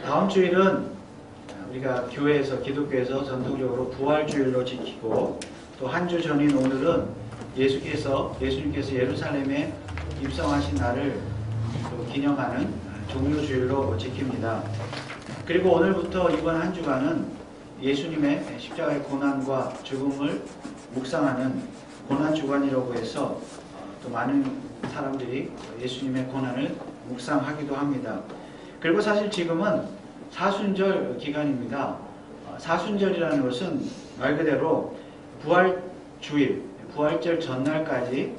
다음 주일은 우리가 교회에서, 기독교에서 전통적으로 부활주일로 지키고, 또 한 주 전인 오늘은 예수님께서 예루살렘에 입성하신 날을 또 기념하는 종료주일로 지킵니다. 그리고 오늘부터 이번 한 주간은 예수님의 십자가의 고난과 죽음을 묵상하는 고난주간이라고 해서 또 많은 사람들이 예수님의 고난을 묵상하기도 합니다. 그리고 사실 지금은 사순절 기간입니다. 사순절이라는 것은 말 그대로 부활주일, 부활절 전날까지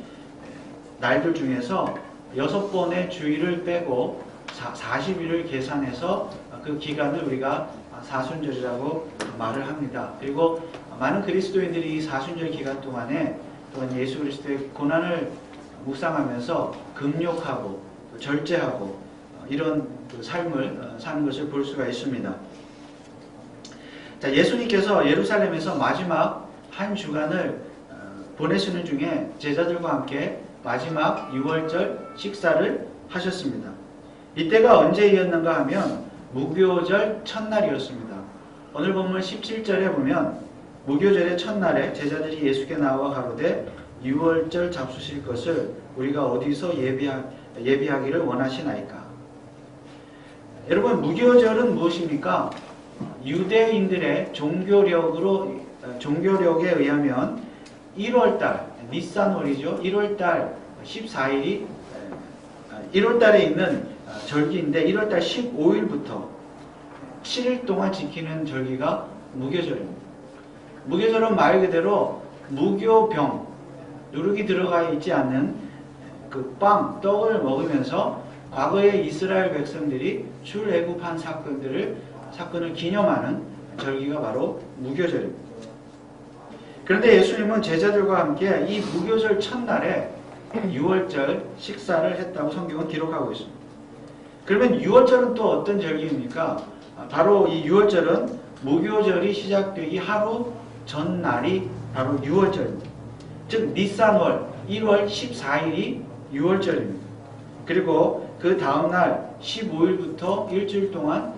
날들 중에서 6번의 주일을 빼고 40일을 계산해서 그 기간을 우리가 사순절이라고 말을 합니다. 그리고 많은 그리스도인들이 이 사순절 기간 동안에 또한 예수 그리스도의 고난을 묵상하면서 금욕하고 절제하고 이런 삶을 사는 것을 볼 수가 있습니다. 자, 예수님께서 예루살렘에서 마지막 한 주간을 보내시는 중에 제자들과 함께 마지막 유월절 식사를 하셨습니다. 이때가 언제였는가 하면 무교절 첫날이었습니다. 오늘 본문 17절에 보면 무교절의 첫날에 제자들이 예수께 나와 가로되 유월절 잡수실 것을 우리가 어디서 예비하기를 원하시나이까. 여러분, 무교절은 무엇입니까? 유대인들의 종교력에 의하면 1월달, 니산월이죠. 1월달 14일이 1월달에 있는 절기인데 1월달 15일부터 7일 동안 지키는 절기가 무교절입니다. 무교절은 말 그대로 무교병, 누룩이 들어가 있지 않는 그 빵, 떡을 먹으면서 과거의 이스라엘 백성들이 출애굽한 사건을 기념하는 절기가 바로 무교절입니다. 그런데 예수님은 제자들과 함께 이 무교절 첫날에 유월절 식사를 했다고 성경은 기록하고 있습니다. 그러면 유월절은 또 어떤 절기입니까? 바로 이 유월절은 무교절이 시작되기 하루 전날이 바로 유월절입니다. 즉 니산월 1월 14일이 유월절입니다. 그리고 그 다음날 15일부터 일주일 동안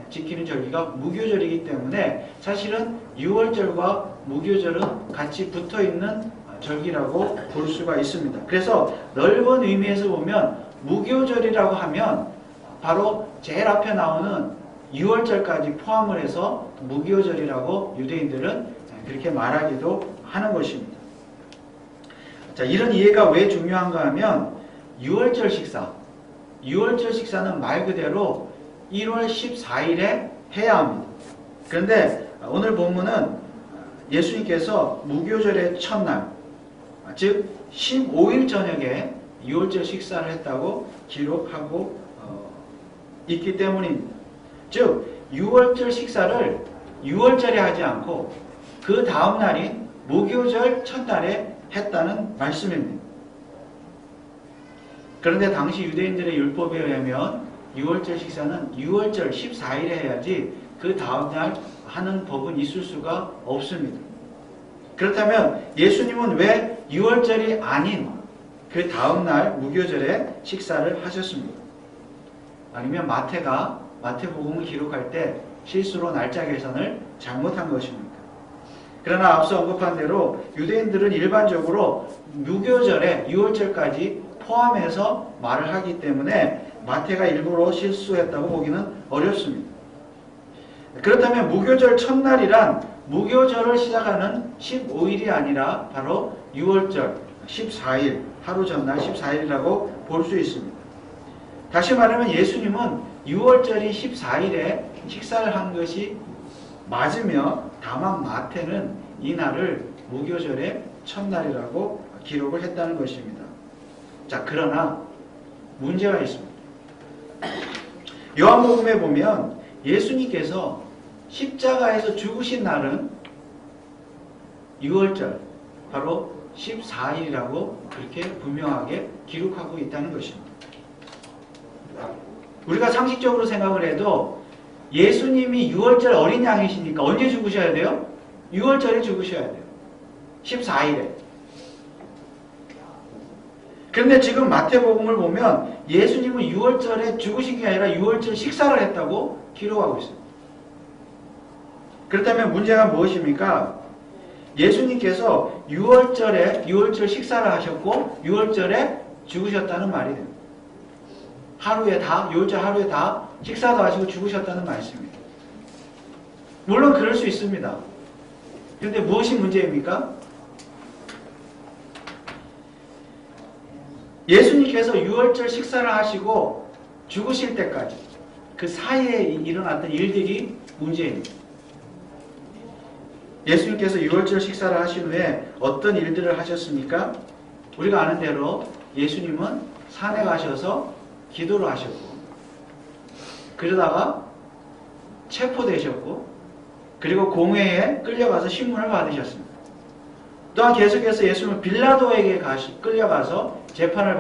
지키는 절기가 무교절이기 때문에 사실은 유월절과 무교절은 같이 붙어있는 절기라고 볼 수가 있습니다. 그래서 넓은 의미에서 보면 무교절이라고 하면 바로 제일 앞에 나오는 유월절까지 포함을 해서 무교절이라고 유대인들은 그렇게 말하기도 하는 것입니다. 자, 이런 이해가 왜 중요한가 하면 유월절 식사는 말 그대로 1월 14일에 해야 합니다. 그런데 오늘 본문은 예수님께서 무교절의 첫날, 즉 15일 저녁에 유월절 식사를 했다고 기록하고 있기 때문입니다. 즉 유월절 식사를 유월절에 하지 않고 그 다음 날인 무교절 첫날에 했다는 말씀입니다. 그런데 당시 유대인들의 율법에 의하면 유월절 식사는 유월절 14일에 해야지 그 다음날 하는 법은 있을 수가 없습니다. 그렇다면 예수님은 왜 유월절이 아닌 그 다음날 무교절에 식사를 하셨습니까? 아니면 마태복음을 기록할 때 실수로 날짜 계산을 잘못한 것입니까? 그러나 앞서 언급한 대로 유대인들은 일반적으로 무교절에 유월절까지 포함해서 말을 하기 때문에 마태가 일부러 실수했다고 보기는 어렵습니다. 그렇다면 무교절 첫날이란 무교절을 시작하는 15일이 아니라 바로 유월절 14일, 하루 전날 14일이라고 볼 수 있습니다. 다시 말하면 예수님은 유월절이 14일에 식사를 한 것이 맞으며 다만 마태는 이 날을 무교절의 첫날이라고 기록을 했다는 것입니다. 자, 그러나 문제가 있습니다. 요한복음에 보면 예수님께서 십자가에서 죽으신 날은 유월절, 바로 14일이라고 그렇게 분명하게 기록하고 있다는 것입니다. 우리가 상식적으로 생각을 해도 예수님이 유월절 어린 양이시니까 언제 죽으셔야 돼요? 유월절에 죽으셔야 돼요. 14일에. 그런데 지금 마태복음을 보면 예수님은 유월절에 죽으신 게 아니라 유월절 식사를 했다고 기록하고 있습니다. 그렇다면 문제가 무엇입니까? 예수님께서 유월절 식사를 하셨고 유월절에 죽으셨다는 말이 됩니다. 유월절 하루에 다 식사도 하시고 죽으셨다는 말씀입니다. 물론 그럴 수 있습니다. 그런데 무엇이 문제입니까? 예수님께서 유월절 식사를 하시고 죽으실 때까지 그 사이에 일어났던 일들이 문제입니다. 예수님께서 유월절 식사를 하신 후에 어떤 일들을 하셨습니까? 우리가 아는 대로 예수님은 산에 가셔서 기도를 하셨고 그러다가 체포되셨고 그리고 공회에 끌려가서 신문을 받으셨습니다. 또한 계속해서 예수님은 빌라도에게 끌려가서 재판을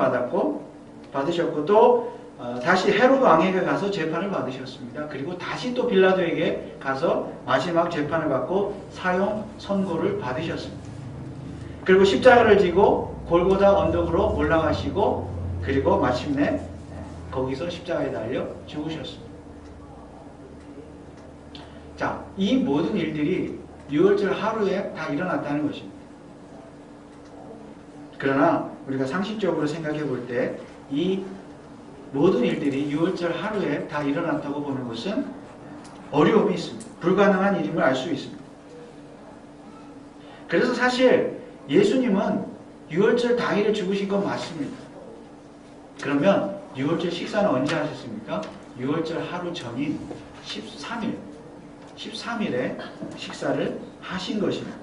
받으셨고 또 다시 헤롯 왕에게 가서 재판을 받으셨습니다. 그리고 다시 또 빌라도에게 가서 마지막 재판을 받고 사형 선고를 받으셨습니다. 그리고 십자가를 지고 골고다 언덕으로 올라가시고 그리고 마침내 거기서 십자가에 달려 죽으셨습니다. 자, 이 모든 일들이 유월절 하루에 다 일어났다는 것입니다. 그러나 우리가 상식적으로 생각해 볼 때 이 모든 일들이 유월절 하루에 다 일어났다고 보는 것은 어려움이 있습니다. 불가능한 일임을 알 수 있습니다. 그래서 사실 예수님은 유월절 당일에 죽으신 건 맞습니다. 그러면 유월절 식사는 언제 하셨습니까? 유월절 하루 전인 13일에 식사를 하신 것입니다.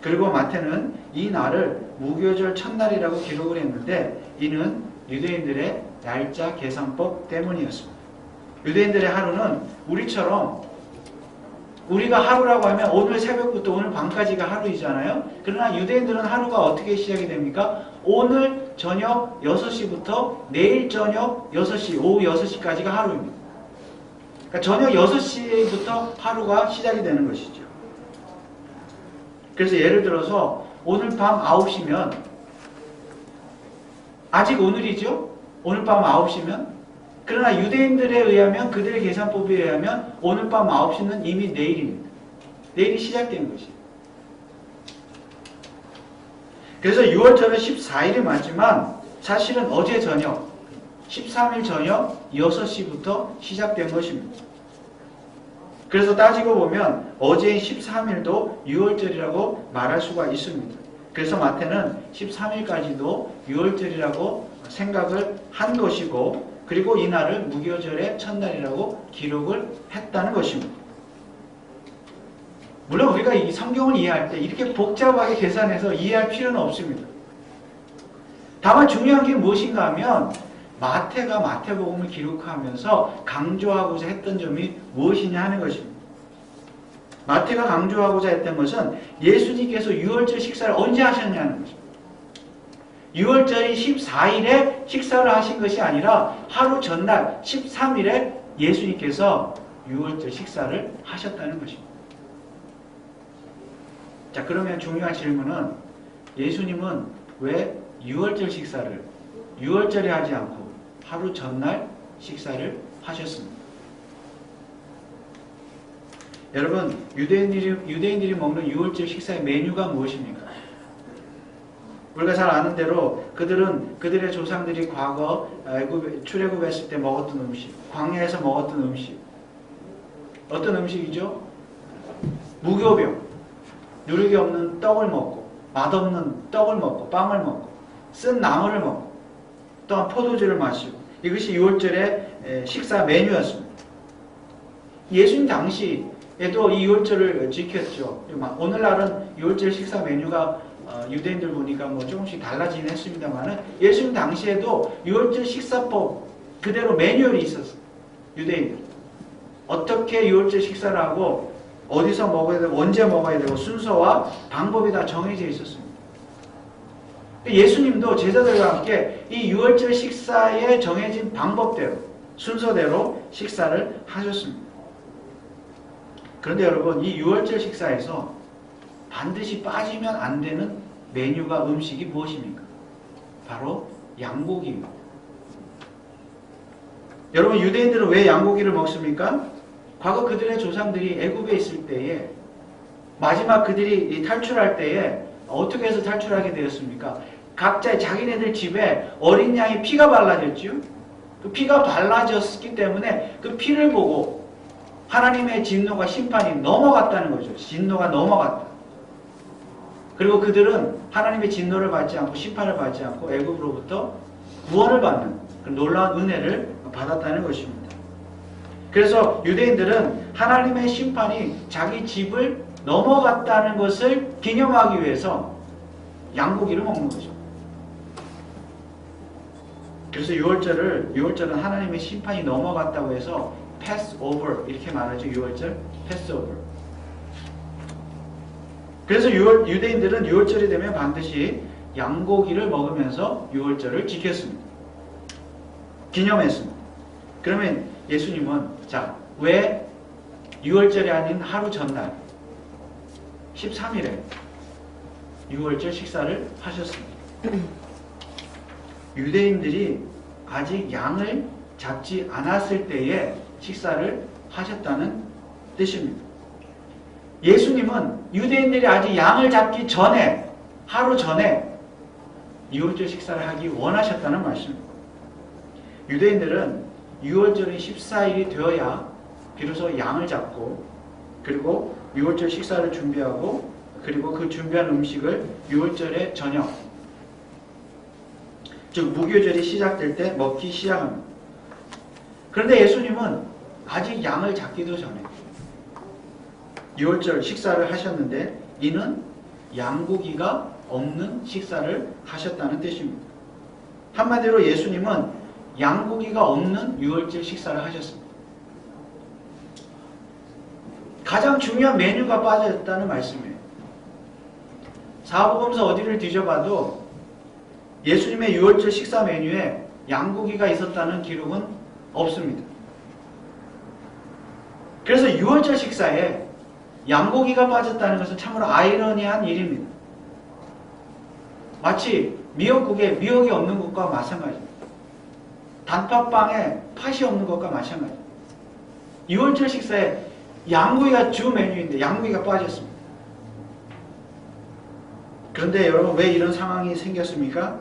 그리고 마태는 이 날을 무교절 첫날이라고 기록을 했는데 이는 유대인들의 날짜 계산법 때문이었습니다. 유대인들의 하루는 우리처럼 우리가 하루라고 하면 오늘 새벽부터 오늘 밤까지가 하루이잖아요. 그러나 유대인들은 하루가 어떻게 시작이 됩니까? 오늘 저녁 6시부터 내일 저녁 6시, 오후 6시까지가 하루입니다. 그러니까 저녁 6시부터 하루가 시작이 되는 것이죠. 그래서 예를 들어서 오늘 밤 9시면 아직 오늘이죠? 오늘 밤 9시면 그러나 유대인들에 의하면 그들의 계산법에 의하면 오늘 밤 9시는 이미 내일입니다. 내일이 시작된 것이에요. 그래서 6월절은 14일이 맞지만 사실은 어제 저녁 13일 저녁 6시부터 시작된 것입니다. 그래서 따지고 보면 어제인 13일도 6월절이라고 말할 수가 있습니다. 그래서 마태는 13일까지도 6월절이라고 생각을 한 것이고 그리고 이날을 무교절의 첫날이라고 기록을 했다는 것입니다. 물론 우리가 이 성경을 이해할 때 이렇게 복잡하게 계산해서 이해할 필요는 없습니다. 다만 중요한 게 무엇인가 하면 마태가 마태복음을 기록하면서 강조하고자 했던 점이 무엇이냐 하는 것입니다. 마태가 강조하고자 했던 것은 예수님께서 유월절 식사를 언제 하셨냐는 것입니다. 유월절이 14일에 식사를 하신 것이 아니라 하루 전날 13일에 예수님께서 유월절 식사를 하셨다는 것입니다. 자, 그러면 중요한 질문은 예수님은 왜 유월절 식사를 유월절에 하지 않고 하루 전날 식사를 하셨습니다. 여러분, 유대인들이 먹는 유월절 식사의 메뉴가 무엇입니까? 우리가 잘 아는 대로 그들의 조상들이 과거 출애굽했을 때 먹었던 음식, 광야에서 먹었던 음식, 어떤 음식이죠? 무교병, 누룩이 없는 떡을 먹고, 맛없는 떡을 먹고, 빵을 먹고, 쓴 나물을 먹고, 또한 포도주를 마시고, 이것이 유월절의 식사 메뉴였습니다. 예수님 당시에도 이 유월절을 지켰죠. 오늘날은 유월절 식사 메뉴가 유대인들 보니까 뭐 조금씩 달라지긴 했습니다만은 예수님 당시에도 유월절 식사법 그대로 매뉴얼이 있었어요. 유대인들 어떻게 유월절 식사를 하고 어디서 먹어야 되고 언제 먹어야 되고 순서와 방법이 다 정해져 있었습니다. 예수님도 제자들과 함께 이 유월절 식사에 정해진 방법대로 순서대로 식사를 하셨습니다. 그런데 여러분, 이 유월절 반드시 빠지면 안 되는 메뉴가 음식이 무엇입니까? 바로 양고기입니다. 여러분, 유대인들은 왜 양고기를 먹습니까? 과거 그들의 조상들이 애굽에 있을 때에 마지막 그들이 탈출할 때에 어떻게 해서 탈출하게 되었습니까? 각자 자기네들 집에 어린 양의 피가 발라졌죠. 그 피가 발라졌기 때문에 그 피를 보고 하나님의 진노가 심판이 넘어갔다는 거죠. 진노가 넘어갔다. 그리고 그들은 하나님의 진노를 받지 않고 심판을 받지 않고 애굽으로부터 구원을 받는 그 놀라운 은혜를 받았다는 것입니다. 그래서 유대인들은 하나님의 심판이 자기 집을 넘어갔다는 것을 기념하기 위해서 양고기를 먹는 거죠. 그래서 6월절은 하나님의 심판이 넘어갔다고 해서 패스오버 이렇게 말하죠. 6월절 패스오버. 그래서 유대인들은 6월절이 되면 반드시 양고기를 먹으면서 6월절을 지켰습니다. 기념했습니다. 그러면 예수님은 왜 6월절이 아닌 하루 전날 13일에 6월절 식사를 하셨습니다. 유대인들이 아직 양을 잡지 않았을 때에 식사를 하셨다는 뜻입니다. 예수님은 유대인들이 아직 양을 잡기 전에, 하루 전에 6월절 식사를 하기 원하셨다는 말씀입니다. 유대인들은 6월절이 14일이 되어야 비로소 양을 잡고 그리고 6월절 식사를 준비하고 그리고 그 준비한 음식을 6월절의 저녁, 즉 무교절이 시작될 때 먹기 시작합니다. 그런데 예수님은 아직 양을 잡기도 전에 6월절 식사를 하셨는데 이는 양고기가 없는 식사를 하셨다는 뜻입니다. 한마디로 예수님은 양고기가 없는 6월절 식사를 하셨습니다. 가장 중요한 메뉴가 빠졌다는 말씀이에요. 사복음서 어디를 뒤져봐도 예수님의 6월절 식사 메뉴에 양고기가 있었다는 기록은 없습니다. 그래서 6월절 식사에 양고기가 빠졌다는 것은 참으로 아이러니한 일입니다. 마치 미역국에 미역이 없는 것과 마찬가지입니다. 단팥빵에 팥이 없는 것과 마찬가지입니다. 6월절 식사에 양고기가 주 메뉴인데 양고기가 빠졌습니다. 그런데 여러분 왜 이런 상황이 생겼습니까?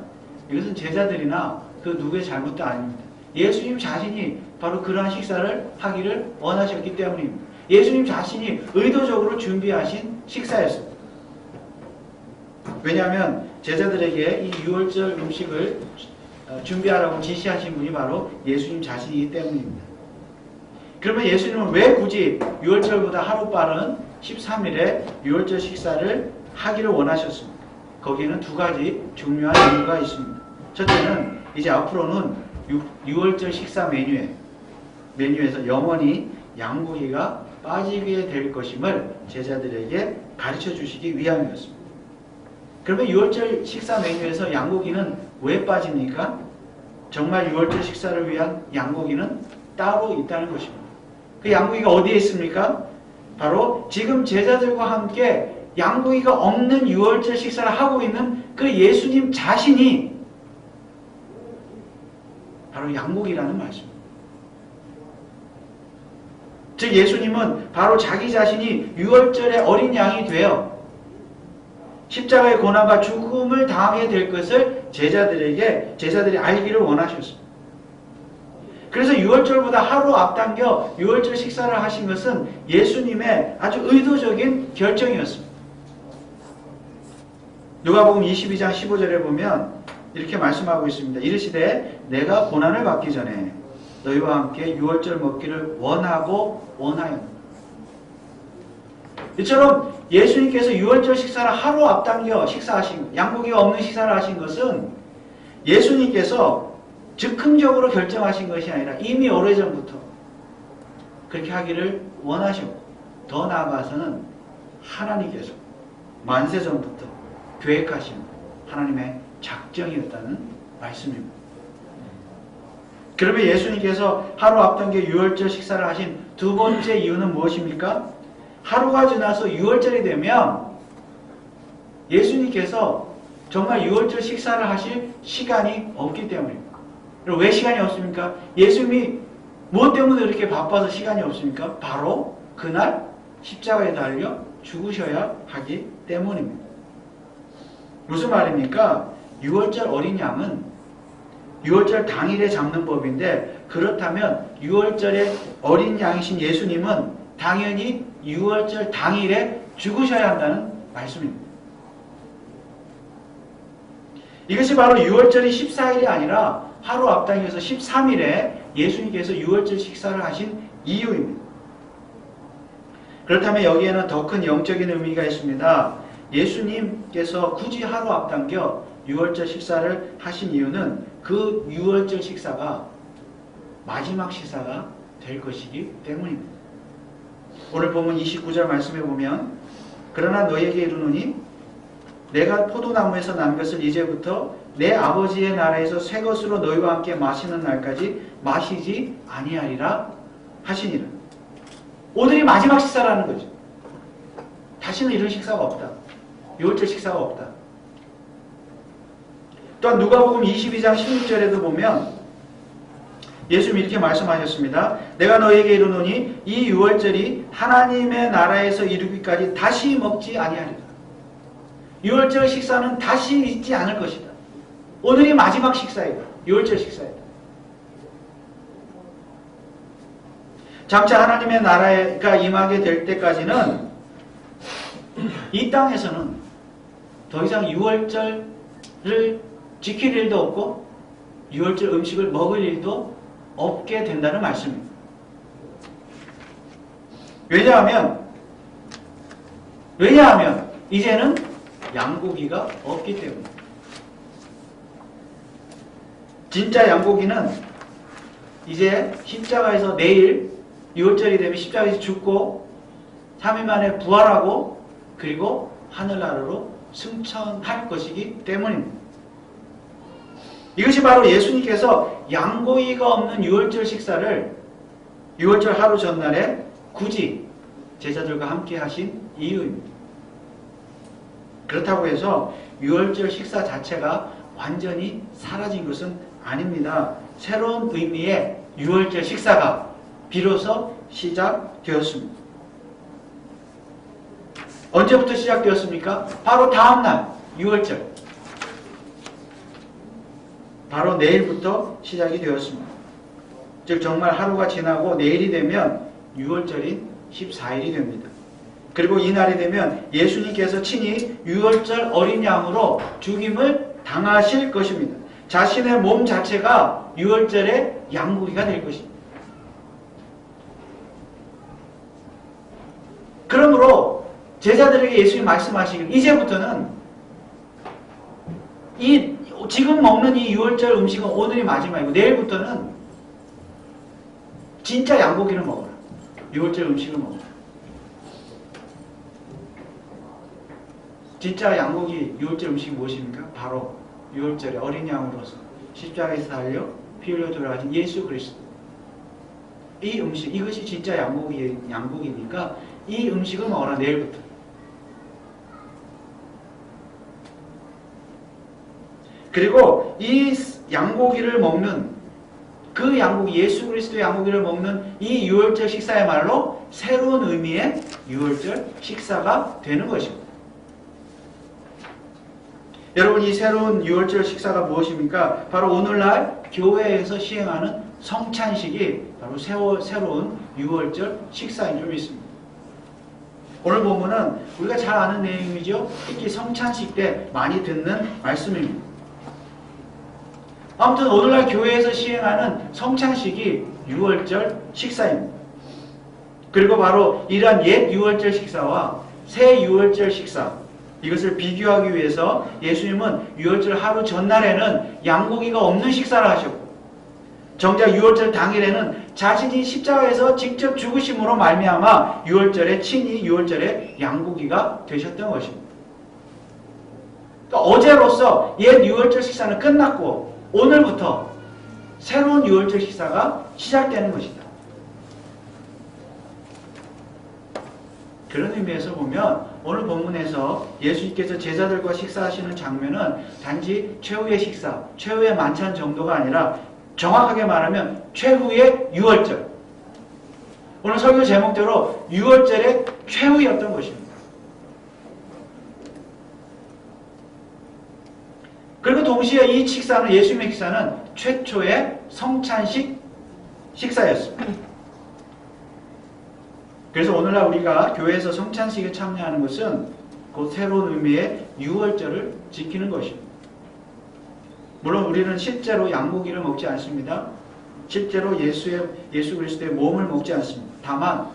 이것은 제자들이나 그 누구의 잘못도 아닙니다. 예수님 자신이 바로 그러한 식사를 하기를 원하셨기 때문입니다. 예수님 자신이 의도적으로 준비하신 식사였습니다. 왜냐하면 제자들에게 이 6월절 음식을 준비하라고 지시하신 분이 바로 예수님 자신이기 때문입니다. 그러면 예수님은 왜 굳이 6월절보다 하루 빠른 13일에 6월절 식사를 하기를 원하셨습니까? 거기에는 두 가지 중요한 이유가 있습니다. 첫째는 이제 앞으로는 6월절 식사 메뉴에서 영원히 양고기가 빠지게 될 것임을 제자들에게 가르쳐 주시기 위함이었습니다. 그러면 6월절 식사 메뉴에서 양고기는 왜 빠집니까? 정말 6월절 식사를 위한 양고기는 따로 있다는 것입니다. 그 양고기가 어디에 있습니까? 바로 지금 제자들과 함께 양고기가 없는 6월절 식사를 하고 있는 그 예수님 자신이 바로 양고기라는 말씀입니다. 즉 예수님은 바로 자기 자신이 6월절의 어린 양이 되어 십자가의 고난과 죽음을 당하게 될 것을 제자들이 알기를 원하셨습니다. 그래서 6월절보다 하루 앞당겨 6월절 식사를 하신 것은 예수님의 아주 의도적인 결정이었습니다. 누가복음 22장 15절에 보면 이렇게 말씀하고 있습니다. 이르시되 내가 고난을 받기 전에 너희와 함께 6월절 먹기를 원하였노라. 이처럼 예수님께서 6월절 식사를 하루 앞당겨 식사하신, 양고기가 없는 식사를 하신 것은 예수님께서 즉흥적으로 결정하신 것이 아니라 이미 오래전부터 그렇게 하기를 원하셨고, 더 나아가서는 하나님께서 만세전부터 계획하신 하나님의 작정이었다는 말씀입니다. 그러면 예수님께서 하루 앞당겨 6월절 식사를 하신 두 번째 이유는 무엇입니까? 하루가 지나서 6월절이 되면 예수님께서 정말 유월절 식사를 하실 시간이 없기 때문입니다. 그리고 왜 시간이 없습니까? 예수님이 무엇 때문에 그렇게 바빠서 시간이 없습니까? 바로 그날 십자가에 달려 죽으셔야 하기 때문입니다. 무슨 말입니까? 유월절 어린 양은 유월절 당일에 잡는 법인데, 그렇다면 유월절의 어린 양이신 예수님은 당연히 유월절 당일에 죽으셔야 한다는 말씀입니다. 이것이 바로 유월절이 14일이 아니라 하루 앞당겨서 13일에 예수님께서 유월절 식사를 하신 이유입니다. 그렇다면 여기에는 더 큰 영적인 의미가 있습니다. 예수님께서 굳이 하루 앞당겨 유월절 식사를 하신 이유는 그 유월절 식사가 마지막 식사가 될 것이기 때문입니다. 오늘 본문 29절 말씀에 보면, 그러나 너희에게 이르노니 내가 포도나무에서 난 것을 이제부터 내 아버지의 나라에서 새 것으로 너희와 함께 마시는 날까지 마시지 아니하리라 하시니라. 오늘이 마지막 식사라는 거죠. 다시는 이런 식사가 없다. 유월절 식사가 없다. 또한 누가복음 22장 16절에도 보면 예수님이 이렇게 말씀하셨습니다. 내가 너희에게 이르노니 이 유월절이 하나님의 나라에서 이루기까지 다시 먹지 아니하리라. 유월절 식사는 다시 있지 않을 것이다. 오늘이 마지막 식사이다. 유월절 식사이다. 장차 하나님의 나라가 임하게 될 때까지는 이 땅에서는 더 이상 유월절을 지킬 일도 없고 유월절 음식을 먹을 일도 없게 된다는 말씀입니다. 왜냐하면 이제는 양고기가 없기 때문입니다. 진짜 양고기는 이제 십자가에서 내일 유월절이 되면 십자가에서 죽고 3일 만에 부활하고 그리고 하늘나라로 승천할 것이기 때문입니다. 이것이 바로 예수님께서 양고기가 없는 유월절 식사를 유월절 하루 전날에 굳이 제자들과 함께 하신 이유입니다. 그렇다고 해서 유월절 식사 자체가 완전히 사라진 것은 아닙니다. 새로운 의미의 유월절 식사가 비로소 시작되었습니다. 언제부터 시작되었습니까? 바로 다음날 유월절, 바로 내일부터 시작이 되었습니다. 즉 정말 하루가 지나고 내일이 되면 유월절인 14일이 됩니다. 그리고 이날이 되면 예수님께서 친히 유월절 어린 양으로 죽임을 당하실 것입니다. 자신의 몸 자체가 유월절의 양고기가 될 것입니다. 그러므로 제자들에게 예수님이 말씀하시길, 이제부터는 지금 먹는 이 유월절 음식은 오늘이 마지막이고 내일부터는 진짜 양고기를 먹어라. 유월절 음식을 먹어라. 진짜 양고기 유월절 음식이 무엇입니까? 바로 유월절에 어린 양으로서 십자가에서 달려 피 흘려 돌아가신 예수 그리스도. 이 음식, 이것이 진짜 양고기니까 이 음식을 먹어라. 내일부터. 그리고 이 양고기를 먹는 그 양고기, 예수 그리스도의 양고기를 먹는 이 유월절 식사야말로 새로운 의미의 유월절 식사가 되는 것입니다. 여러분, 이 새로운 유월절 식사가 무엇입니까? 바로 오늘날 교회에서 시행하는 성찬식이 바로 새로운 유월절 식사인 줄 믿습니다. 오늘 본문은 우리가 잘 아는 내용이죠. 특히 성찬식 때 많이 듣는 말씀입니다. 아무튼 오늘날 교회에서 시행하는 성찬식이 유월절 식사입니다. 그리고 바로 이러한 옛 유월절 식사와 새 유월절 식사, 이것을 비교하기 위해서 예수님은 유월절 하루 전날에는 양고기가 없는 식사를 하셨고, 정작 유월절 당일에는 자신이 십자가에서 직접 죽으심으로 말미암아 유월절에 친히 유월절에 양고기가 되셨던 것입니다. 그러니까 어제로서 옛 유월절 식사는 끝났고 오늘부터 새로운 유월절 식사가 시작되는 것이다. 그런 의미에서 보면 오늘 본문에서 예수님께서 제자들과 식사하시는 장면은 단지 최후의 식사, 최후의 만찬 정도가 아니라 정확하게 말하면 최후의 유월절. 오늘 설교 제목대로 유월절의 최후였던 것입니다. 그리고 동시에 이 식사는, 예수님의 식사는 최초의 성찬식 식사였습니다. 그래서 오늘날 우리가 교회에서 성찬식에 참여하는 것은 그 새로운 의미의 유월절을 지키는 것입니다. 물론 우리는 실제로 양고기를 먹지 않습니다. 실제로 예수 그리스도의 몸을 먹지 않습니다. 다만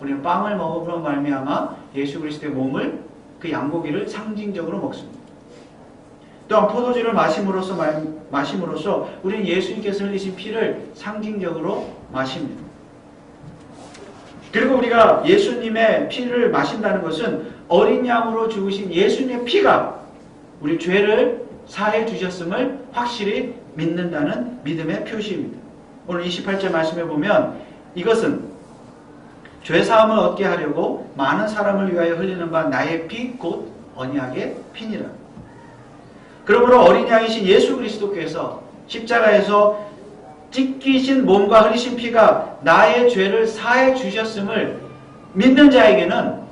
우리는 빵을 먹음으로 말미암아 예수 그리스도의 몸을, 그 양고기를 상징적으로 먹습니다. 또한 포도주를 마심으로써 우리는 예수님께서 흘리신 피를 상징적으로 마십니다. 그리고 우리가 예수님의 피를 마신다는 것은 어린 양으로 죽으신 예수님의 피가 우리 죄를 사해 주셨음을 확실히 믿는다는 믿음의 표시입니다. 오늘 28절 말씀에 보면 이것은 죄사함을 얻게 하려고 많은 사람을 위하여 흘리는 바 나의 피 곧 언약의 피니라. 그러므로 어린 양이신 예수 그리스도께서 십자가에서 찢기신 몸과 흘리신 피가 나의 죄를 사해 주셨음을 믿는 자에게는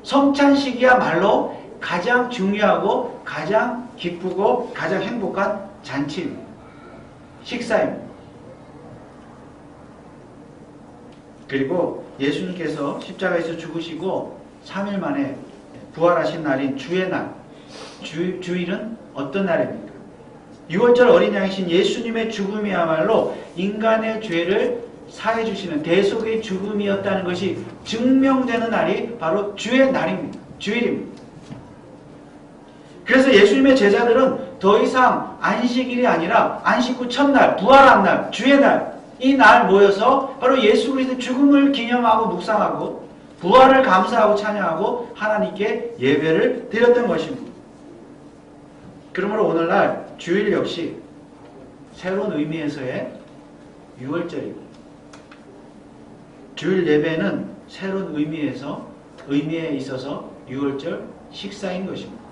성찬식이야말로 가장 중요하고 가장 기쁘고 가장 행복한 잔치입니다. 식사입니다. 그리고 예수님께서 십자가에서 죽으시고 3일 만에 부활하신 날인 주의 날, 주일은 어떤 날입니까? 6월절 어린 양이신 예수님의 죽음이야말로 인간의 죄를 사해 주시는 대속의 죽음이었다는 것이 증명되는 날이 바로 주의 날입니다. 주일입니다. 그래서 예수님의 제자들은 더 이상 안식일이 아니라 안식 후 첫날, 부활한 날, 주의 날, 이 날 모여서 바로 예수 그리스도의 죽음을 기념하고 묵상하고 부활을 감사하고 찬양하고 하나님께 예배를 드렸던 것입니다. 그러므로 오늘날 주일 역시 새로운 의미에서의 유월절입니다. 주일 예배는 새로운 의미에 있어서 유월절 식사인 것입니다.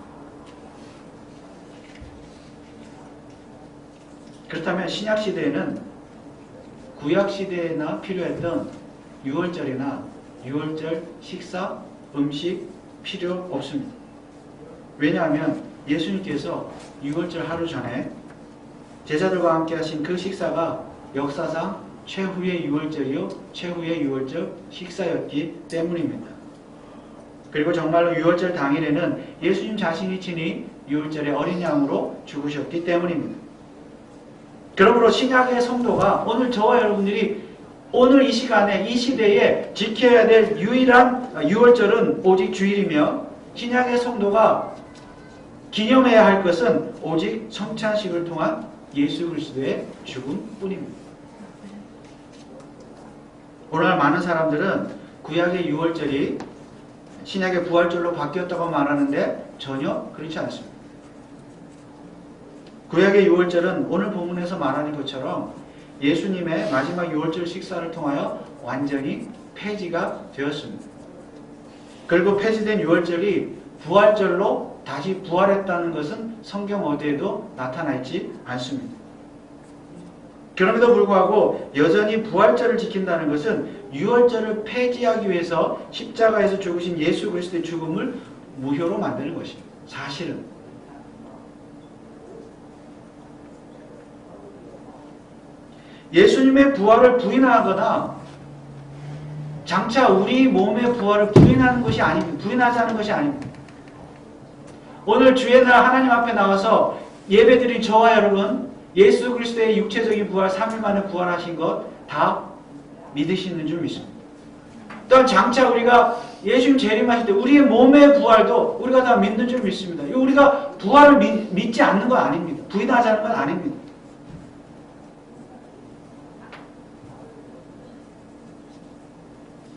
그렇다면 신약시대에는 구약시대에나 필요했던 유월절이나 유월절 식사, 음식 필요 없습니다. 왜냐하면 예수님께서 유월절 하루 전에 제자들과 함께 하신 그 식사가 역사상 최후의 유월절이요 최후의 유월절 식사였기 때문입니다. 그리고 정말로 유월절 당일에는 예수님 자신이 친히 유월절의 어린 양으로 죽으셨기 때문입니다. 그러므로 신약의 성도가 오늘 저와 여러분들이 오늘 이 시간에 이 시대에 지켜야 될 유일한 유월절은 오직 주일이며 신약의 성도가 기념해야 할 것은 오직 성찬식을 통한 예수 그리스도의 죽음뿐입니다. 오늘 많은 사람들은 구약의 유월절이 신약의 부활절로 바뀌었다고 말하는데 전혀 그렇지 않습니다. 구약의 유월절은 오늘 본문에서 말하는 것처럼 예수님의 마지막 유월절 식사를 통하여 완전히 폐지가 되었습니다. 그리고 폐지된 유월절이 부활절로 다시 부활했다는 것은 성경 어디에도 나타나 있지 않습니다. 그럼에도 불구하고 여전히 부활절을 지킨다는 것은 유월절을 폐지하기 위해서 십자가에서 죽으신 예수 그리스도의 죽음을 무효로 만드는 것입니다. 사실은 예수님의 부활을 부인하거나 장차 우리 몸의 부활을 부인하는 것이 아닙니다. 부인하자는 것이 아닙니다. 오늘 주의 날 하나님 앞에 나와서 예배드린 저와 여러분 예수 그리스도의 육체적인 부활 3일 만에 부활하신 것 다 믿으시는 줄 믿습니다. 또한 장차 우리가 예수님 재림하실 때 우리의 몸의 부활도 우리가 다 믿는 줄 믿습니다. 우리가 부활을 믿지 않는 건 아닙니다. 부인하자는 건 아닙니다.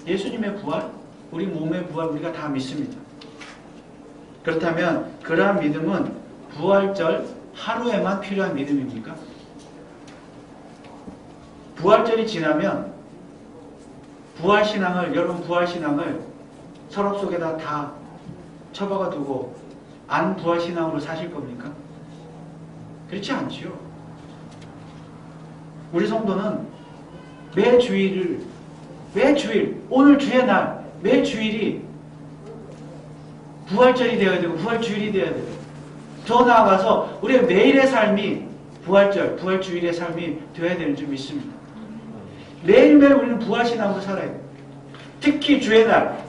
예수님의 부활, 우리 몸의 부활 우리가 다 믿습니다. 그렇다면 그러한 믿음은 부활절 하루에만 필요한 믿음입니까? 부활절이 지나면 여러분 부활신앙을 서랍 속에다 다 처박아 두고 안 부활신앙으로 사실 겁니까? 그렇지 않지요. 우리 성도는 매 주일, 오늘 주의 날, 매 주일이 부활절이 되어야 되고 부활주일이 되어야 되고, 더 나아가서 우리의 매일의 삶이 부활절, 부활주일의 삶이 되어야 되는 줄 믿습니다. 매일매일 우리는 부활신앙으로 살아야 돼요. 특히 주의 날,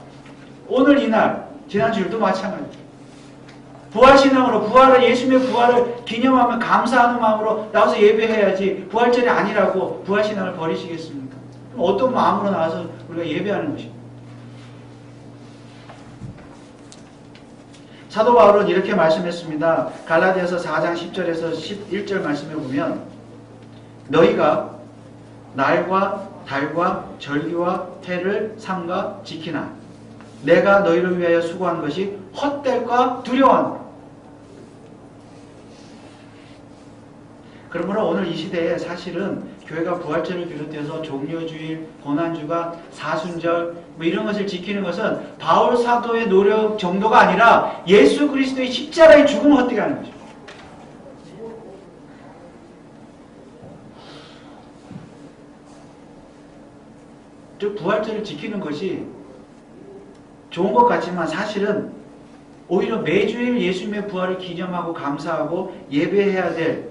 오늘 이날, 지난 주일도 마찬가지입니다. 부활신앙으로 예수님의 부활을 기념하며 감사하는 마음으로 나와서 예배해야지, 부활절이 아니라고 부활신앙을 버리시겠습니까? 그럼 어떤 마음으로 나와서 우리가 예배하는 것입니다. 사도 바울은 이렇게 말씀했습니다. 갈라디아서 4장 10절에서 11절 말씀에 보면, 너희가 날과 달과 절기와 해를 삼가 지키나 내가 너희를 위하여 수고한 것이 헛될까 두려워한다. 그러므로 오늘 이 시대에 사실은 교회가 부활절을 비롯해서 종려주일, 고난주가, 사순절 뭐 이런 것을 지키는 것은 바울 사도의 노력 정도가 아니라 예수 그리스도의 십자가의 죽음을 헛되게 하는 거죠. 즉 부활절을 지키는 것이 좋은 것 같지만 사실은 오히려 매주일 예수님의 부활을 기념하고 감사하고 예배해야 될,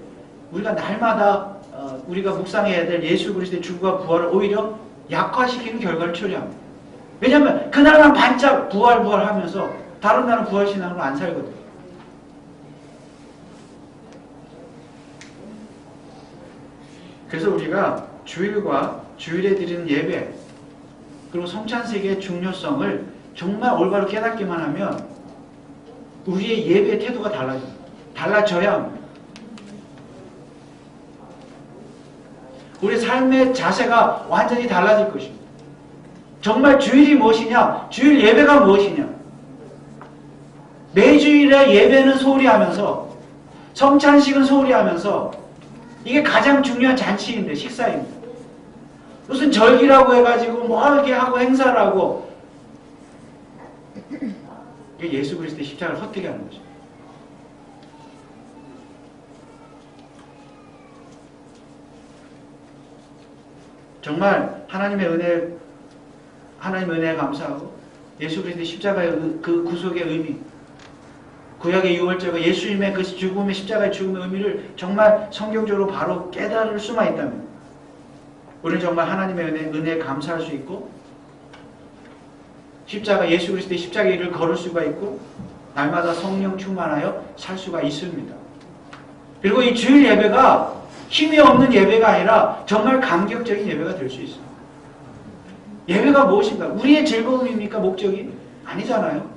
우리가 날마다 우리가 묵상해야 될 예수 그리스도의 죽음과 부활을 오히려 약화시키는 결과를 초래합니다. 왜냐하면 그날만 반짝 부활하면서 다른 날은 부활신앙으로 안 살거든요. 그래서 우리가 주일과 주일에 드리는 예배 그리고 성찬세계의 중요성을 정말 올바로 깨닫기만 하면 우리의 예배의 태도가 달라져야 합니다. 우리 삶의 자세가 완전히 달라질 것입니다. 정말 주일이 무엇이냐? 주일 예배가 무엇이냐? 매주일의 예배는 소홀히 하면서, 성찬식은 소홀히 하면서, 이게 가장 중요한 잔치인데, 식사입니다. 무슨 절기라고 해가지고 뭐 이렇게 하고 행사를 하고, 이게 예수 그리스도의 십자가를 헛되게 하는 거죠. 정말 하나님의 은혜에 감사하고 예수 그리스도의 십자가의 그 구속의 의미, 구약의 유월절과 예수님의 그 죽음의 십자가의 죽음의 의미를 정말 성경적으로 바로 깨달을 수만 있다면 우리는 정말 하나님의 은혜에 감사할 수 있고 예수 그리스도의 십자가의 길을 걸을 수가 있고 날마다 성령 충만하여 살 수가 있습니다. 그리고 이 주일 예배가 힘이 없는 예배가 아니라 정말 감격적인 예배가 될 수 있습니다. 예배가 무엇인가? 우리의 즐거움입니까? 목적이? 아니잖아요.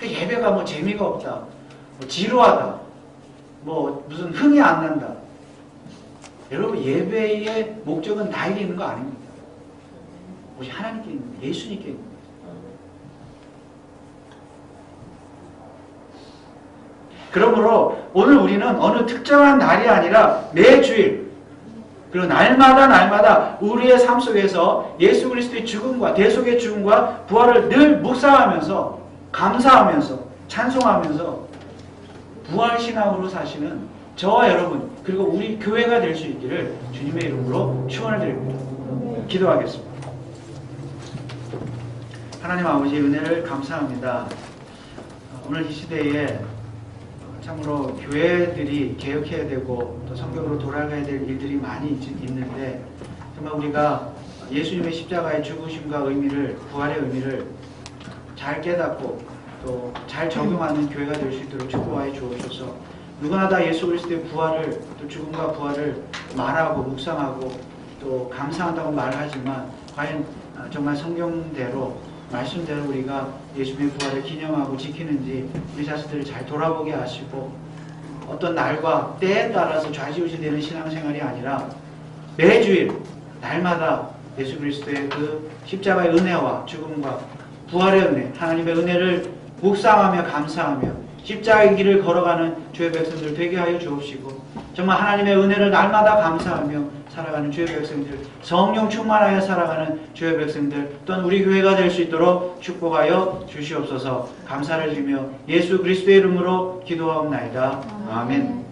그러니까 예배가 뭐 재미가 없다, 뭐 지루하다, 뭐 무슨 흥이 안 난다. 여러분 예배의 목적은 나에게 있는 거 아닙니다. 오직 하나님께 있는 거예요. 예수님께 있는 거예요. 그러므로 오늘 우리는 어느 특정한 날이 아니라 매주일 그리고 날마다 우리의 삶 속에서 예수 그리스도의 죽음과 대속의 죽음과 부활을 늘 묵상하면서 감사하면서 찬송하면서 부활신앙으로 사시는 저와 여러분 그리고 우리 교회가 될 수 있기를 주님의 이름으로 축원을 드립니다. 기도하겠습니다. 하나님 아버지의 은혜를 감사합니다. 오늘 이 시대에 참으로 교회들이 개혁해야 되고 또 성경으로 돌아가야 될 일들이 많이 있는데 정말 우리가 예수님의 십자가의 죽으심과 의미를, 부활의 의미를 잘 깨닫고 또 잘 적용하는 교회가 될 수 있도록 축복하여 주옵소서. 누구나 다 예수 그리스도의 부활을, 또 죽음과 부활을 말하고 묵상하고 또 감사한다고 말하지만 과연 정말 성경대로 말씀대로 우리가 예수님의 부활을 기념하고 지키는지 우리 자신들을 잘 돌아보게 하시고 어떤 날과 때에 따라서 좌지우지되는 신앙생활이 아니라 매주일 날마다 예수 그리스도의 그 십자가의 은혜와 죽음과 부활의 은혜, 하나님의 은혜를 묵상하며 감사하며 십자가의 길을 걸어가는 주의 백성들 되게 하여 주옵시고 정말 하나님의 은혜를 날마다 감사하며 살아가는 주의 백성들, 성령 충만하여 살아가는 주의 백성들 또한 우리 교회가 될 수 있도록 축복하여 주시옵소서. 감사를 드리며 예수 그리스도의 이름으로 기도하옵나이다. 아멘.